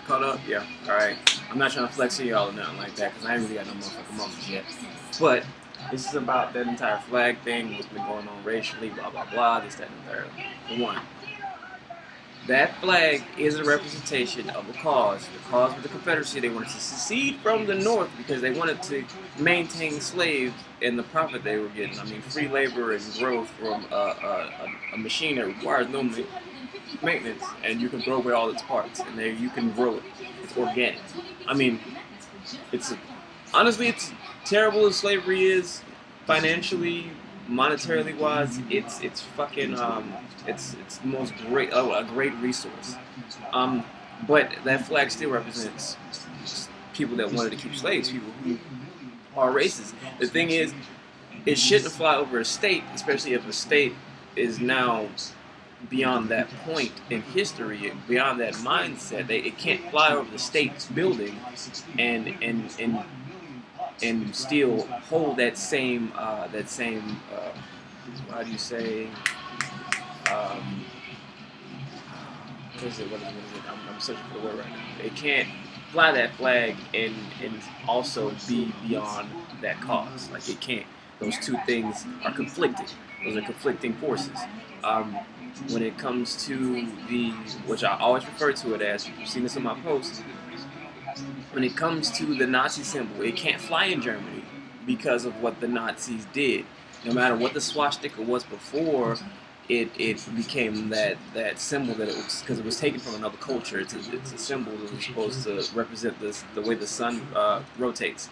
Caught up? Yeah. Alright. I'm not trying to flex on y'all or nothing like that because I ain't really got no motherfucking moments yet. But this is about that entire flag thing, what's been going on racially, blah, blah, blah, this, that, and the third. For one, that flag is a representation of a cause. The cause of the Confederacy, they wanted to secede from the North because they wanted to maintain slaves and the profit they were getting. I mean, free labor and growth from a machine that requires no maintenance, and you can throw away all its parts, and there you can grow it. It's organic. I mean, it's honestly, it's terrible as slavery is financially, monetarily wise. It's fucking it's the most great a great resource. But that flag still represents people that wanted to keep slaves, people who are racist. The thing is, it shouldn't fly over a state, especially if a state is now beyond that point in history, beyond that mindset. It can't fly over the state's building and still hold that same how do you say what is it? I'm searching for the word right now. It can't fly that flag and also be beyond that cause. Like it can't. Those two things are conflicting. Those are conflicting forces. When it comes to which I always refer to it as, you've seen this in my posts, when it comes to the Nazi symbol, it can't fly in Germany because of what the Nazis did. No matter what the swastika was before, it became that symbol that it was, because it was taken from another culture. It's a symbol that was supposed to represent the way the sun rotates.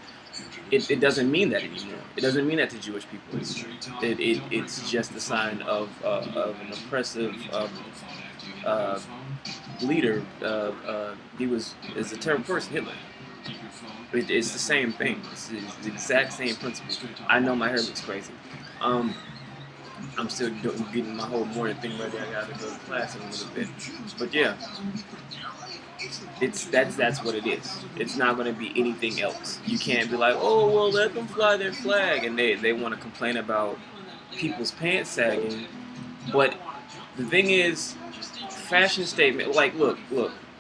It doesn't mean that anymore. It doesn't mean that to Jewish people anymore. It's just a sign of an oppressive leader. Is a terrible person, Hitler. It's the same thing. It's the exact same principle. I know my hair looks crazy. I'm still getting my whole morning thing ready. I gotta go to class in a little bit. But yeah, that's what it is. It's not going to be anything else. You can't be like, oh well, let them fly their flag, and they want to complain about people's pants sagging. But the thing is, fashion statement. Like, look.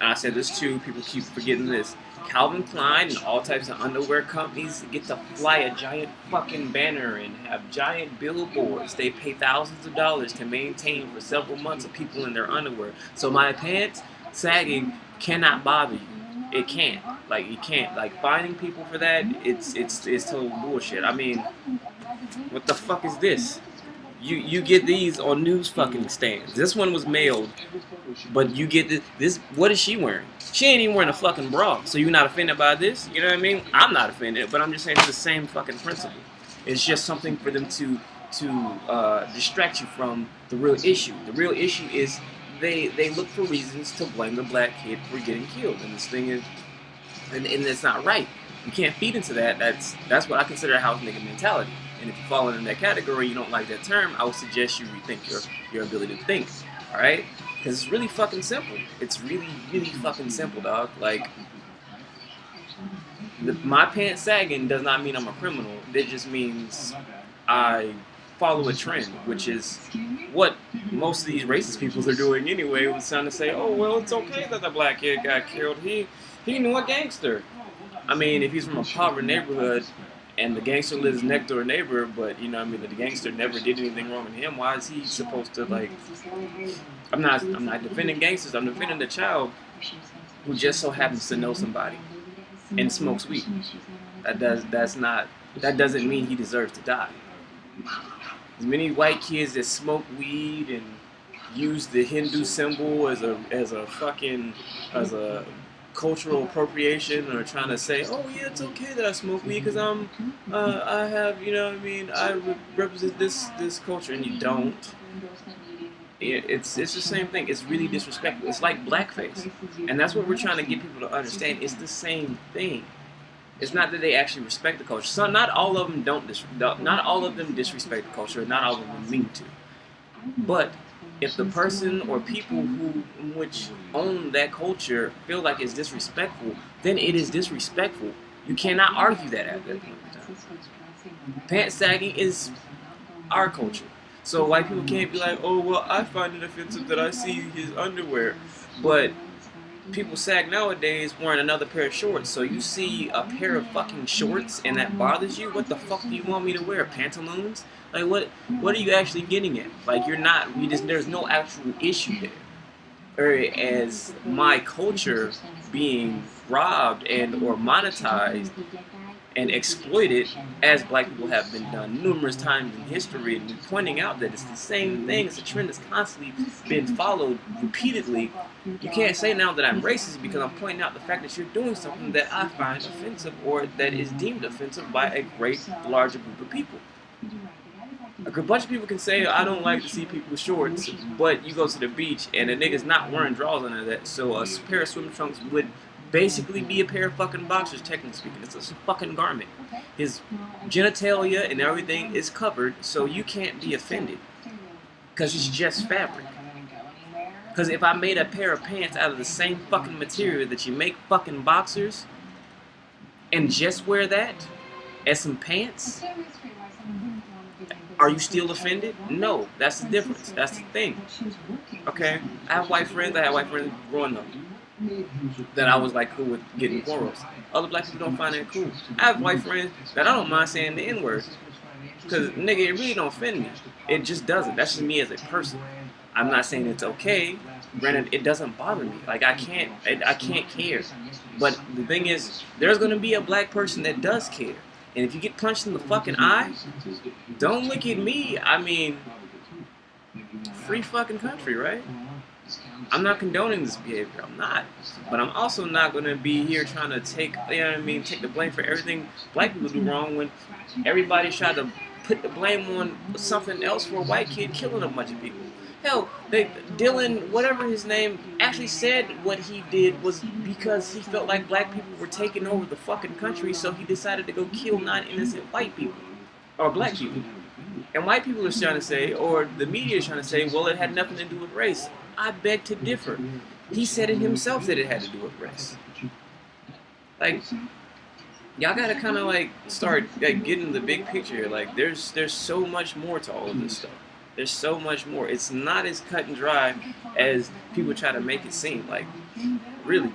I said this too. People keep forgetting this. Calvin Klein and all types of underwear companies get to fly a giant fucking banner and have giant billboards. They pay thousands of dollars to maintain for several months of people in their underwear. So my pants sagging cannot bother you. It can't. Like, you can't. Like, finding people for that, it's total bullshit. I mean, what the fuck is this? You get these on news fucking stands. This one was mailed, but you get this. What is she wearing? She ain't even wearing a fucking bra. So you're not offended by this? You know what I mean? I'm not offended, but I'm just saying it's the same fucking principle. It's just something for them to distract you from the real issue. The real issue is they look for reasons to blame the black kid for getting killed, and this thing is, and it's not right. You can't feed into that. That's what I consider a house nigga mentality. And if you fall into that category, you don't like that term, I would suggest you rethink your ability to think. All right? Because it's really fucking simple. It's really, really fucking simple, dog. Like, my pants sagging does not mean I'm a criminal. It just means I follow a trend, which is what most of these racist people are doing anyway. It was trying to say, oh, well, it's okay that the black kid got killed. He knew a gangster. I mean, if he's from a poverty neighborhood and the gangster lives next door neighbor, but you know what I mean, the gangster never did anything wrong to him, why is he supposed to, like, I'm not defending gangsters, I'm defending the child who just so happens to know somebody and smokes weed. That doesn't mean he deserves to die. There's many white kids that smoke weed and use the Hindu symbol as a cultural appropriation, or trying to say, oh yeah, it's okay that I smoke weed because I have, you know what I mean, I represent this culture, and you don't. It's the same thing. It's really disrespectful. It's like blackface, and that's what we're trying to get people to understand. It's the same thing. It's not that they actually respect the culture. So not all of them not all of them disrespect the culture. Not all of them mean to. But if the person or people which own that culture feel like it's disrespectful, then it is disrespectful. You cannot argue that at that point in time. Pants sagging is our culture. So white people can't be like, oh, well, I find it offensive that I see his underwear. But people sag nowadays wearing another pair of shorts. So you see a pair of fucking shorts and that bothers you. What the fuck do you want me to wear? Pantaloons? Like what are you actually getting at? Like you're not. You just there's no actual issue there. Or as my culture being robbed and or monetized and exploited as black people have been done numerous times in history, and pointing out that it's the same thing. It's a trend that's constantly been followed repeatedly. You can't say now that I'm racist because I'm pointing out the fact that you're doing something that I find offensive or that is deemed offensive by a great larger group of people. A bunch of people can say, I don't like to see people with shorts, but you go to the beach and a nigga's not wearing drawers under that, so a pair of swim trunks would basically be a pair of fucking boxers, technically speaking. It's a fucking garment. His genitalia and everything is covered, so you can't be offended. Because it's just fabric. Because if I made a pair of pants out of the same fucking material that you make fucking boxers, and just wear that as some pants, are you still offended? No, that's the difference. That's the thing. Okay? I have white friends. I had white friends growing up that I was like cool with getting quarrels. Other black people don't find that cool. I have white friends that I don't mind saying the N-word. Because, nigga, it really don't offend me. It just doesn't. That's just me as a person. I'm not saying it's okay. Granted, it doesn't bother me. Like, I can't care. But the thing is, there's going to be a black person that does care. And if you get punched in the fucking eye, don't look at me. I mean, free fucking country, right? I'm not condoning this behavior. I'm not. But I'm also not going to be here trying to take the blame for everything black people do wrong when everybody's trying to put the blame on something else for a white kid killing a bunch of people. Hell, Dylan, whatever his name, actually said what he did was because he felt like black people were taking over the fucking country, so he decided to go kill non-innocent white people. Or black people. And white people are trying to say, or the media is trying to say, well, it had nothing to do with race. I beg to differ. He said it himself that it had to do with race. Like, y'all gotta kind of like start like getting the big picture here. Like, there's so much more to all of this stuff. There's so much more. It's not as cut and dry as people try to make it seem. Like, really.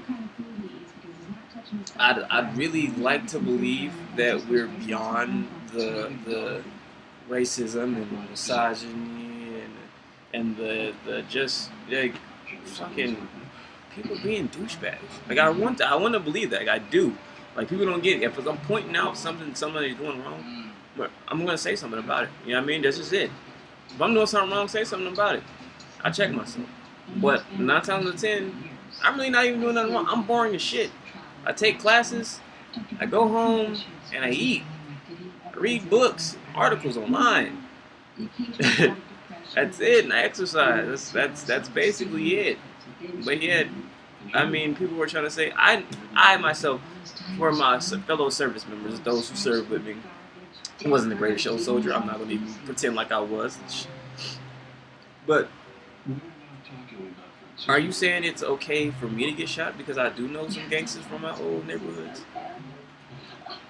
I'd really like to believe that we're beyond the racism and misogyny and the just like fucking people being douchebags. Like I want to believe that. Like, I do. Like, people don't get it. If I'm pointing out somebody's doing wrong, I'm gonna say something about it. You know what I mean? That's just it. If I'm doing something wrong, say something about it. I check myself. But 9 times out of 10, I'm really not even doing nothing wrong. I'm boring as shit. I take classes, I go home, and I eat. I read books, articles online. That's it, and I exercise. That's basically it. But yet, I mean, people were trying to say, I myself, for my fellow service members, those who serve with me, I wasn't the greatest show soldier. I'm not going to even pretend like I was. But are you saying it's okay for me to get shot because I do know some gangsters from my old neighborhoods?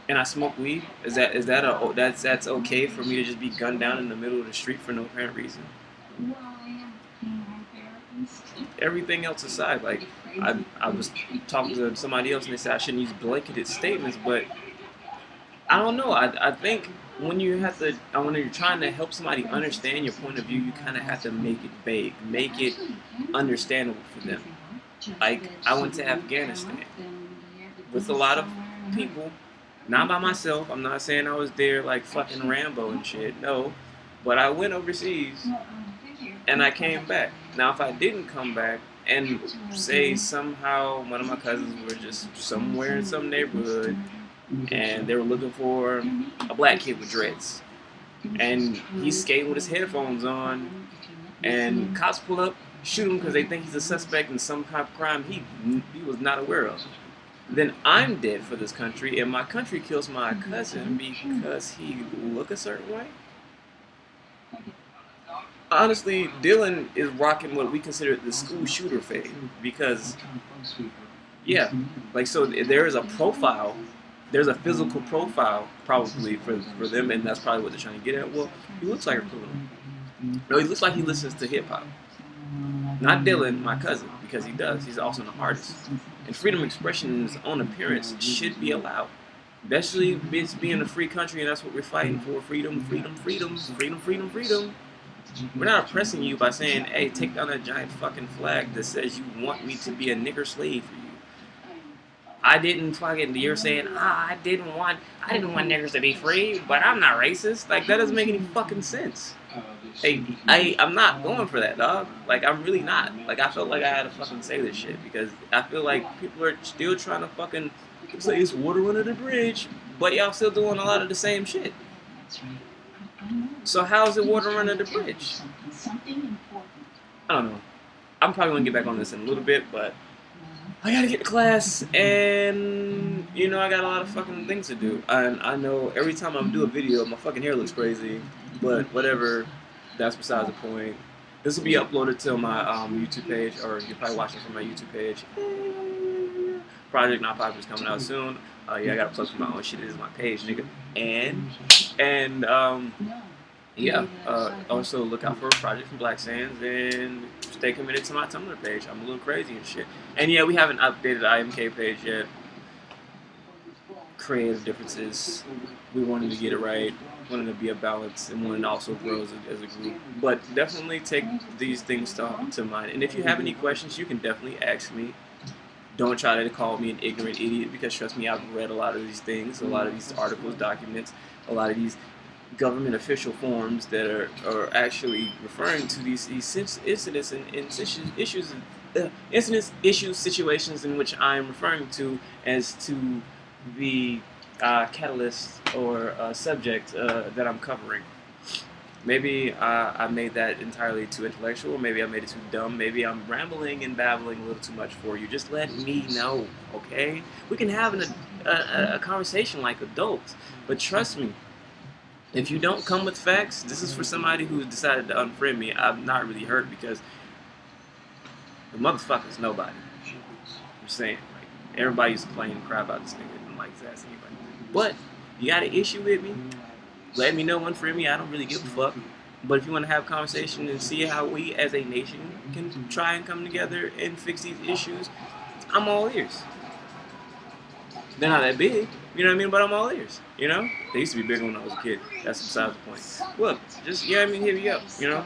And I smoke weed? That's okay for me to just be gunned down in the middle of the street for no apparent reason? Everything else aside, like I was talking to somebody else and they said I shouldn't use blanketed statements, but I don't know. I think when you're trying to help somebody understand your point of view, you kind of have to make it vague, make it understandable for them. Like, I went to Afghanistan with a lot of people, not by myself. I'm not saying I was there like fucking Rambo and shit, no. But I went overseas and I came back. Now, if I didn't come back and say somehow one of my cousins were just somewhere in some neighborhood and they were looking for a black kid with dreads, and he's skating with his headphones on, and cops pull up, shoot him because they think he's a suspect in some kind of crime he was not aware of, then I'm dead for this country, and my country kills my cousin because he look a certain way. Honestly, Dylan is rocking what we consider the school shooter fade, because, yeah, like, so there is a profile. There's a physical profile, probably, for them, and that's probably what they're trying to get at. Well, he looks like a criminal. No, he looks like he listens to hip-hop. Not Dylan, my cousin, because he does. He's also an artist. And freedom of expression in his own appearance should be allowed. Especially it's being a free country, and that's what we're fighting for. Freedom, freedom, freedom, freedom, freedom, freedom. We're not oppressing you by saying, hey, take down that giant fucking flag that says you want me to be a nigger slave for you. I didn't fucking, you're saying, I didn't want niggers to be free, but I'm not racist. Like, that doesn't make any fucking sense. Hey, I'm not going for that, dog. Like, I'm really not. Like, I felt like I had to fucking say this shit because I feel like people are still trying to fucking say it's water under the bridge, but y'all still doing a lot of the same shit. So how is it water under the bridge? I don't know. I'm probably going to get back on this in a little bit, but I gotta get to class, and, you know, I got a lot of fucking things to do. And I know every time I do a video, my fucking hair looks crazy, but whatever, that's besides the point. This will be uploaded to my YouTube page, or you're probably watching from my YouTube page. Project Not Popular is coming out soon. Yeah, I gotta plug for my own shit. This is my page, nigga. Yeah, also look out for a project from Black Sands and stay committed to my Tumblr page. I'm a little crazy and shit. And yeah, we haven't updated the IMK page yet. Creative differences. We wanted to get it right. Wanted to be a balance and wanted to also grow as a group. But definitely take these things to mind. And if you have any questions, you can definitely ask me. Don't try to call me an ignorant idiot because trust me, I've read a lot of these things, a lot of these articles, documents, a lot of these government official forms that are actually referring to these incidents and issues, situations in which I'm referring to as to the catalyst or subject that I'm covering. Maybe I made that entirely too intellectual. Maybe I made it too dumb. Maybe I'm rambling and babbling a little too much for you. Just let me know, okay? We can have a conversation like adults. But trust me, if you don't come with facts, this is for somebody who decided to unfriend me. I'm not really hurt because the motherfucker's nobody. I'm saying, like, everybody used to complain and cry about this nigga and like that's anybody. But you got an issue with me, let me know, unfriend me. I don't really give a fuck. But if you want to have a conversation and see how we as a nation can try and come together and fix these issues, I'm all ears. They're not that big, you know what I mean? But I'm all ears, you know? They used to be bigger when I was a kid. That's besides the point. Look, just, you know what I mean? Hit me up, you know?